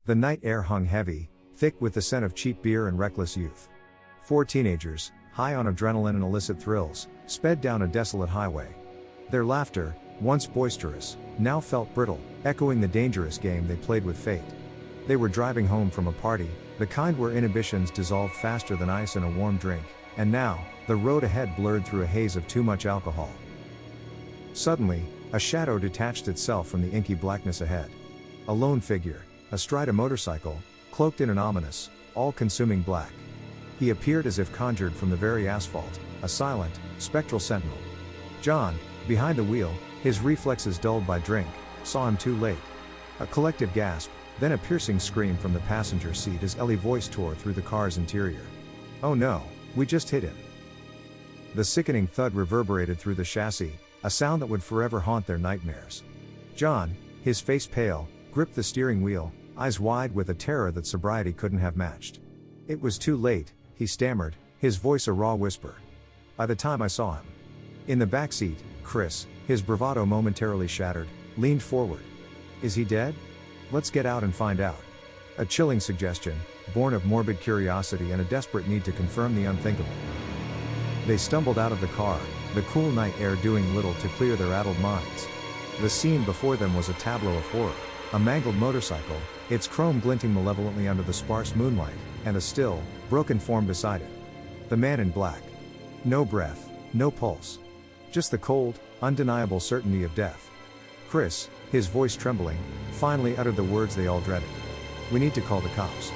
The night air hung heavy, thick with the scent of cheap beer and reckless youth. 4 teenagers, high on adrenaline and illicit thrills, sped down a desolate highway. Their laughter, once boisterous, now felt brittle, echoing the dangerous game they played with fate. They were driving home from a party, the kind where inhibitions dissolved faster than ice in a warm drink, and now, the road ahead blurred through a haze of too much alcohol. Suddenly, a shadow detached itself from the inky blackness ahead. A lone figure, astride a motorcycle, cloaked in an ominous, all-consuming black. He appeared as if conjured from the very asphalt, a silent, spectral sentinel. John, behind the wheel, his reflexes dulled by drink, saw him too late. A collective gasp, then a piercing scream from the passenger seat as Ellie's voice tore through the car's interior. "Oh no, we just hit him." The sickening thud reverberated through the chassis, a sound that would forever haunt their nightmares. John, his face pale, gripped the steering wheel, eyes wide with a terror that sobriety couldn't have matched. "It was too late," he stammered, his voice a raw whisper. "By the time I saw him." In the back seat, Chris, his bravado momentarily shattered, leaned forward. "Is he dead? Let's get out and find out." A chilling suggestion, born of morbid curiosity and a desperate need to confirm the unthinkable. They stumbled out of the car, the cool night air doing little to clear their addled minds. The scene before them was a tableau of horror. A mangled motorcycle, its chrome glinting malevolently under the sparse moonlight, and a still, broken form beside it. The man in black. No breath, no pulse. Just the cold, undeniable certainty of death. Chris, his voice trembling, finally uttered the words they all dreaded. "We need to call the cops."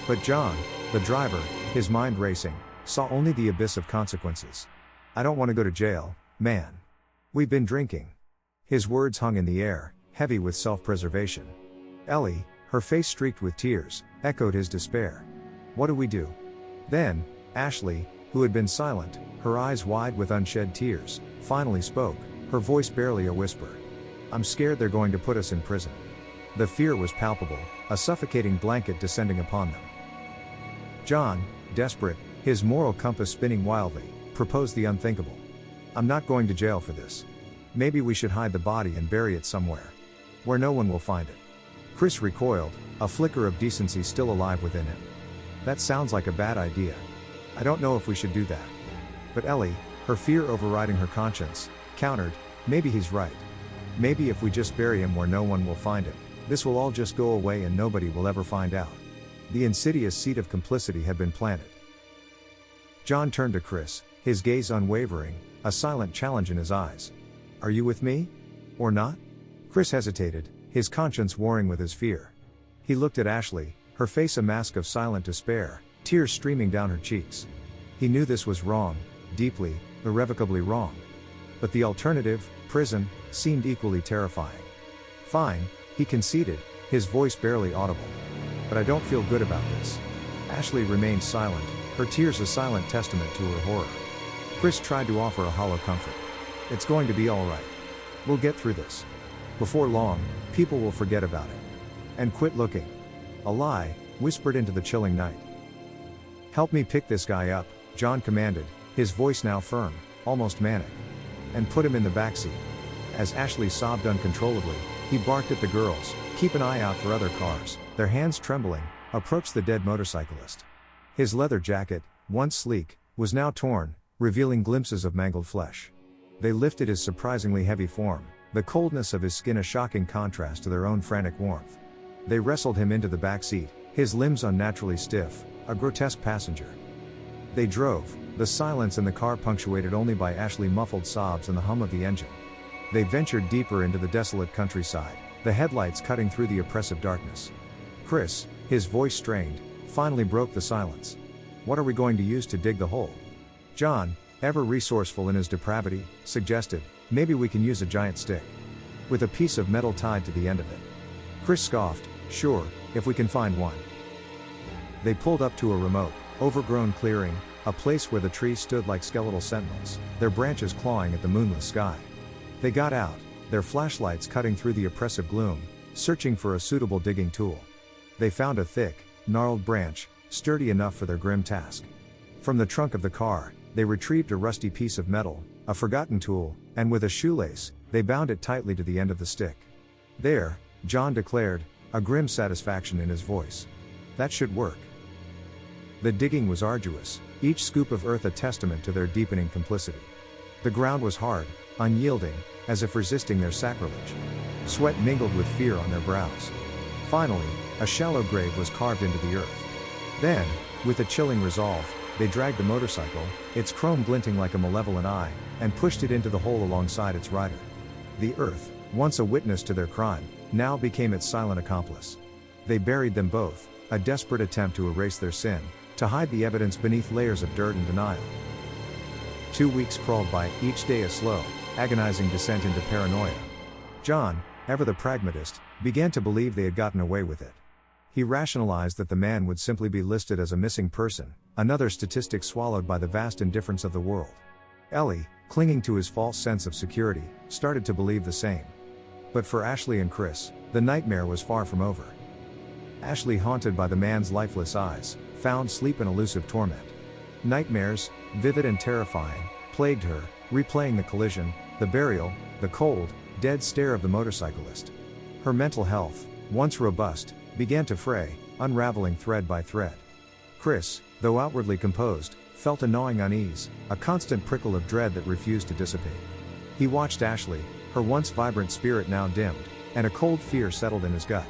But John, the driver, his mind racing, saw only the abyss of consequences. "I don't want to go to jail, man. We've been drinking." His words hung in the air, heavy with self-preservation. Ellie, her face streaked with tears, echoed his despair. "What do we do?" Then, Ashley, who had been silent, her eyes wide with unshed tears, finally spoke, her voice barely a whisper. "I'm scared they're going to put us in prison." The fear was palpable, a suffocating blanket descending upon them. John, desperate, his moral compass spinning wildly, proposed the unthinkable. "I'm not going to jail for this. Maybe we should hide the body and bury it somewhere, where no one will find it." Chris recoiled, a flicker of decency still alive within him. "That sounds like a bad idea. I don't know if we should do that." But Ellie, her fear overriding her conscience, countered, "Maybe he's right. Maybe if we just bury him where no one will find him, this will all just go away and nobody will ever find out." The insidious seed of complicity had been planted. John turned to Chris, his gaze unwavering, a silent challenge in his eyes. "Are you with me? Or not?" Chris hesitated, his conscience warring with his fear. He looked at Ashley, her face a mask of silent despair, tears streaming down her cheeks. He knew this was wrong, deeply, irrevocably wrong. But the alternative, prison, seemed equally terrifying. "Fine," he conceded, his voice barely audible. "But I don't feel good about this." Ashley remained silent, her tears a silent testament to her horror. Chris tried to offer a hollow comfort. "It's going to be all right. We'll get through this. Before long, people will forget about it. And quit looking." A lie, whispered into the chilling night. "Help me pick this guy up," John commanded, his voice now firm, almost manic. "And put him in the backseat." As Ashley sobbed uncontrollably, he barked at the girls, "Keep an eye out for other cars." Their hands trembling, approached the dead motorcyclist. His leather jacket, once sleek, was now torn, revealing glimpses of mangled flesh. They lifted his surprisingly heavy form, the coldness of his skin a shocking contrast to their own frantic warmth. They wrestled him into the back seat, his limbs unnaturally stiff, a grotesque passenger. They drove, the silence in the car punctuated only by Ashley muffled sobs and the hum of the engine. They ventured deeper into the desolate countryside, the headlights cutting through the oppressive darkness. Chris, his voice strained, finally broke the silence. "What are we going to use to dig the hole?" John, ever resourceful in his depravity, suggested, "Maybe we can use a giant stick. With a piece of metal tied to the end of it." Chris scoffed, "Sure, if we can find one." They pulled up to a remote, overgrown clearing, a place where the trees stood like skeletal sentinels, their branches clawing at the moonless sky. They got out, their flashlights cutting through the oppressive gloom, searching for a suitable digging tool. They found a thick, gnarled branch, sturdy enough for their grim task. From the trunk of the car, they retrieved a rusty piece of metal, a forgotten tool, and with a shoelace, they bound it tightly to the end of the stick. "There," John declared, a grim satisfaction in his voice. That should work. The digging was arduous, each scoop of earth a testament to their deepening complicity. The ground was hard, unyielding, as if resisting their sacrilege. Sweat mingled with fear on their brows. Finally, a shallow grave was carved into the earth. Then, with a chilling resolve, they dragged the motorcycle, its chrome glinting like a malevolent eye, and pushed it into the hole alongside its rider. The earth, once a witness to their crime, now became its silent accomplice. They buried them both, a desperate attempt to erase their sin, to hide the evidence beneath layers of dirt and denial. 2 weeks crawled by, each day a slow, agonizing descent into paranoia. John, ever the pragmatist, began to believe they had gotten away with it. He rationalized that the man would simply be listed as a missing person, another statistic swallowed by the vast indifference of the world. Ellie, clinging to his false sense of security, started to believe the same. But for Ashley and Chris, the nightmare was far from over. Ashley, haunted by the man's lifeless eyes, found sleep in elusive torment. Nightmares, vivid and terrifying, plagued her, replaying the collision, the burial, the cold, dead stare of the motorcyclist. Her mental health, once robust, began to fray, unraveling thread by thread. Chris, though outwardly composed, felt a gnawing unease, a constant prickle of dread that refused to dissipate. He watched Ashley, her once vibrant spirit now dimmed, and a cold fear settled in his gut.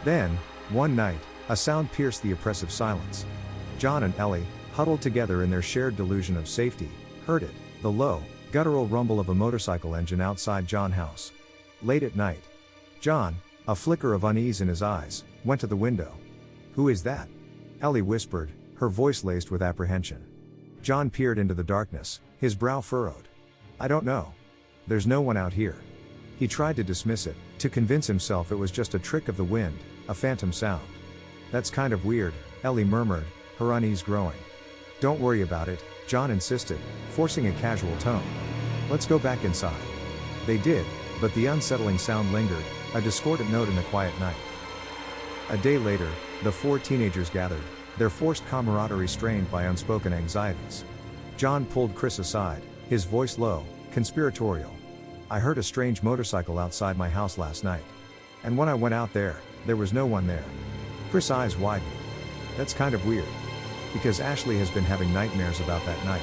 Then, one night, a sound pierced the oppressive silence. John and Ellie, huddled together in their shared delusion of safety, heard it, the low, guttural rumble of a motorcycle engine outside John's house. Late at night. John, a flicker of unease in his eyes, went to the window. "Who is that?" Ellie whispered, her voice laced with apprehension. John peered into the darkness, his brow furrowed. "I don't know. There's no one out here." He tried to dismiss it, to convince himself it was just a trick of the wind, a phantom sound. "That's kind of weird," Ellie murmured, her unease growing. "Don't worry about it," John insisted, forcing a casual tone. "Let's go back inside." They did, but the unsettling sound lingered, a discordant note in the quiet night. A day later, the 4 teenagers gathered, their forced camaraderie strained by unspoken anxieties. John pulled Chris aside, his voice low, conspiratorial. "I heard a strange motorcycle outside my house last night. And when I went out there was no one there." Chris' eyes widened. "That's kind of weird. Because Ashley has been having nightmares about that night.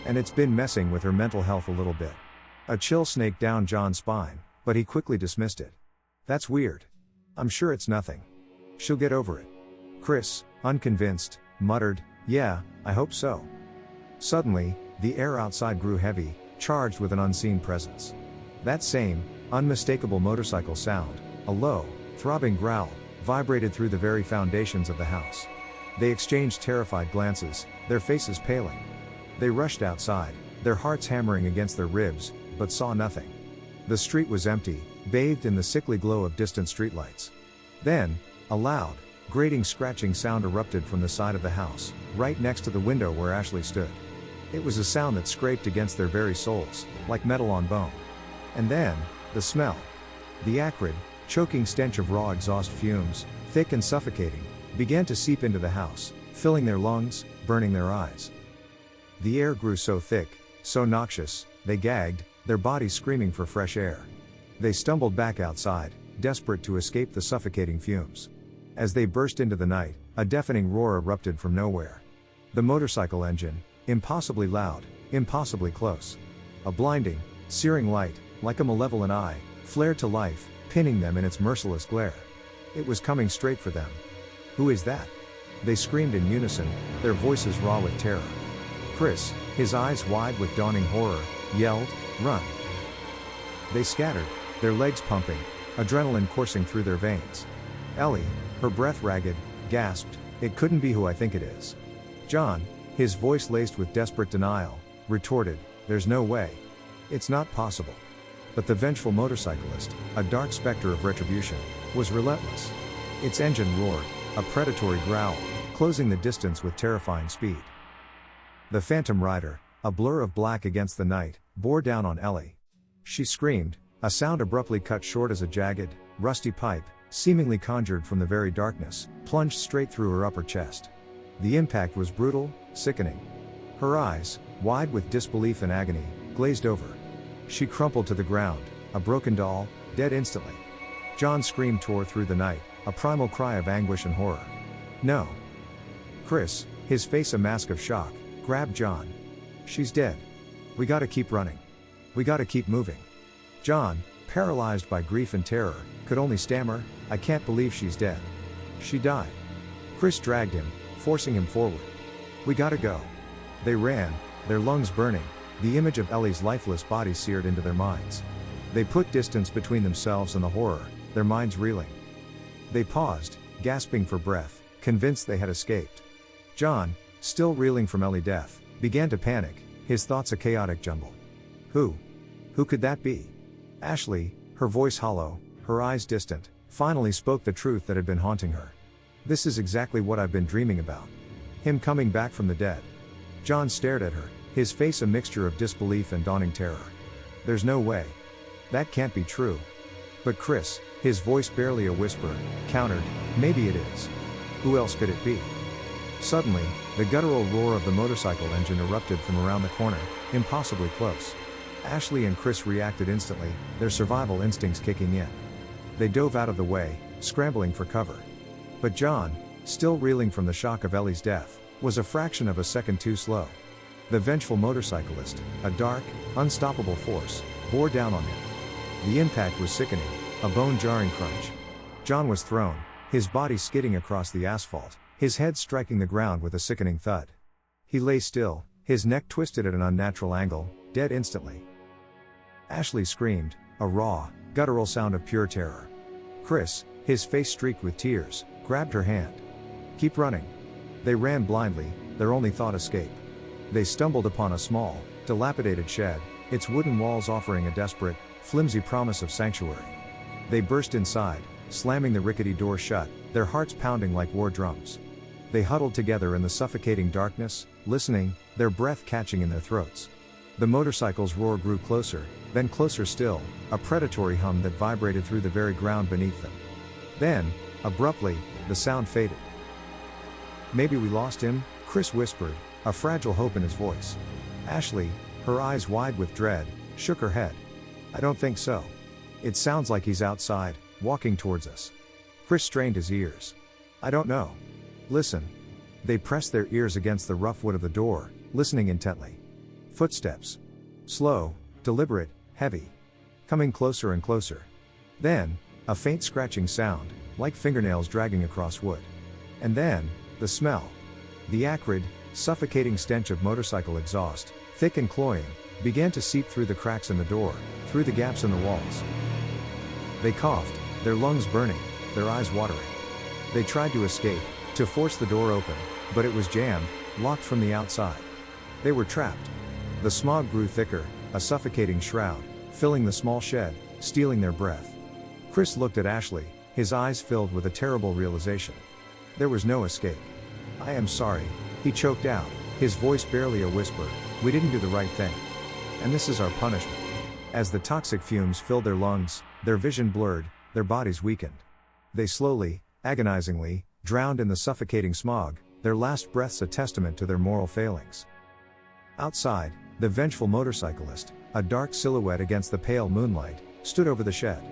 And it's been messing with her mental health a little bit." A chill snaked down John's spine, but he quickly dismissed it. "That's weird. I'm sure it's nothing. She'll get over it." Chris, unconvinced, muttered, "Yeah, I hope so." Suddenly, the air outside grew heavy, charged with an unseen presence. That same, unmistakable motorcycle sound, a low, throbbing growl, vibrated through the very foundations of the house. They exchanged terrified glances, their faces paling. They rushed outside, their hearts hammering against their ribs, but saw nothing. The street was empty, bathed in the sickly glow of distant streetlights. Then, a loud, grating scratching sound erupted from the side of the house, right next to the window where Ashley stood. It was a sound that scraped against their very souls, like metal on bone. And then, the smell. The acrid, choking stench of raw exhaust fumes, thick and suffocating, began to seep into the house, filling their lungs, burning their eyes. The air grew so thick, so noxious, they gagged, their bodies screaming for fresh air. They stumbled back outside, desperate to escape the suffocating fumes. As they burst into the night, a deafening roar erupted from nowhere. The motorcycle engine, impossibly loud, impossibly close. A blinding, searing light, like a malevolent eye, flared to life, pinning them in its merciless glare. It was coming straight for them. "Who is that?" They screamed in unison, their voices raw with terror. Chris, his eyes wide with dawning horror, yelled, "Run!" They scattered, their legs pumping, adrenaline coursing through their veins. Ellie, her breath ragged, gasped, "It couldn't be who I think it is." John, his voice laced with desperate denial, retorted, "There's no way. It's not possible." But the vengeful motorcyclist, a dark specter of retribution, was relentless. Its engine roared, a predatory growl, closing the distance with terrifying speed. The phantom rider, a blur of black against the night, bore down on Ellie. She screamed, a sound abruptly cut short as a jagged, rusty pipe, seemingly conjured from the very darkness, plunged straight through her upper chest. The impact was brutal, sickening. Her eyes, wide with disbelief and agony, glazed over. She crumpled to the ground, a broken doll, dead instantly. John's scream tore through the night, a primal cry of anguish and horror. No. Chris, his face a mask of shock, grabbed John. She's dead. We gotta keep running. We gotta keep moving. John, paralyzed by grief and terror, could only stammer, I can't believe she's dead. She died. Chris dragged him, forcing him forward. We gotta go. They ran, their lungs burning, the image of Ellie's lifeless body seared into their minds. They put distance between themselves and the horror, their minds reeling. They paused, gasping for breath, convinced they had escaped. John, still reeling from Ellie's death, began to panic, his thoughts a chaotic jumble. Who? Who could that be? Ashley, her voice hollow, her eyes distant, finally spoke the truth that had been haunting her. This is exactly what I've been dreaming about. Him coming back from the dead. John stared at her, his face a mixture of disbelief and dawning terror. There's no way. That can't be true. But Chris, his voice barely a whisper, countered, maybe it is. Who else could it be? Suddenly, the guttural roar of the motorcycle engine erupted from around the corner, impossibly close. Ashley and Chris reacted instantly, their survival instincts kicking in. They dove out of the way, scrambling for cover. But John, still reeling from the shock of Ellie's death, was a fraction of a second too slow. The vengeful motorcyclist, a dark, unstoppable force, bore down on him. The impact was sickening, a bone-jarring crunch. John was thrown, his body skidding across the asphalt, his head striking the ground with a sickening thud. He lay still, his neck twisted at an unnatural angle, dead instantly. Ashley screamed, a raw, guttural sound of pure terror. Chris, his face streaked with tears, grabbed her hand. Keep running. They ran blindly, their only thought escape. They stumbled upon a small, dilapidated shed, its wooden walls offering a desperate, flimsy promise of sanctuary. They burst inside, slamming the rickety door shut, their hearts pounding like war drums. They huddled together in the suffocating darkness, listening, their breath catching in their throats. The motorcycle's roar grew closer, then closer still, a predatory hum that vibrated through the very ground beneath them. Then, abruptly, the sound faded. Maybe we lost him, Chris whispered, a fragile hope in his voice. Ashley, her eyes wide with dread, shook her head. I don't think so. It sounds like he's outside, walking towards us. Chris strained his ears. I don't know. Listen. They pressed their ears against the rough wood of the door, listening intently. Footsteps. Slow, deliberate, heavy. Coming closer and closer. Then, a faint scratching sound, like fingernails dragging across wood. And then, the smell. The acrid, suffocating stench of motorcycle exhaust, thick and cloying, began to seep through the cracks in the door, through the gaps in the walls. They coughed, their lungs burning, their eyes watering. They tried to escape, to force the door open, but it was jammed, locked from the outside. They were trapped. The smog grew thicker, a suffocating shroud, filling the small shed, stealing their breath. Chris looked at Ashley, his eyes filled with a terrible realization. There was no escape. I am sorry, he choked out, his voice barely a whisper, we didn't do the right thing. And this is our punishment. As the toxic fumes filled their lungs, their vision blurred, their bodies weakened. They slowly, agonizingly, drowned in the suffocating smog, their last breaths a testament to their moral failings. Outside, the vengeful motorcyclist, a dark silhouette against the pale moonlight, stood over the shed.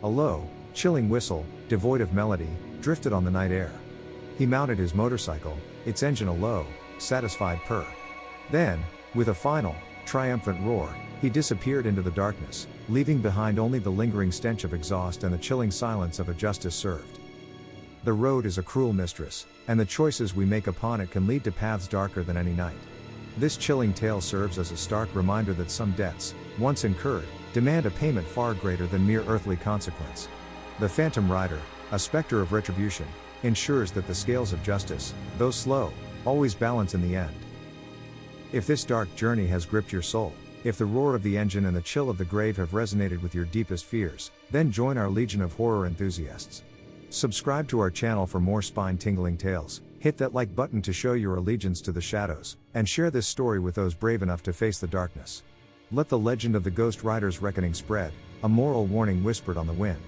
A low, chilling whistle, devoid of melody, drifted on the night air. He mounted his motorcycle, its engine a low, satisfied purr. Then, with a final, triumphant roar, he disappeared into the darkness, leaving behind only the lingering stench of exhaust and the chilling silence of a justice served. The road is a cruel mistress, and the choices we make upon it can lead to paths darker than any night. This chilling tale serves as a stark reminder that some debts, once incurred, demand a payment far greater than mere earthly consequence. The Phantom Rider, a specter of retribution, ensures that the scales of justice, though slow, always balance in the end. If this dark journey has gripped your soul, if the roar of the engine and the chill of the grave have resonated with your deepest fears, then join our legion of horror enthusiasts. Subscribe to our channel for more spine-tingling tales, hit that like button to show your allegiance to the shadows, and share this story with those brave enough to face the darkness. Let the legend of the Ghost Rider's reckoning spread, a moral warning whispered on the wind.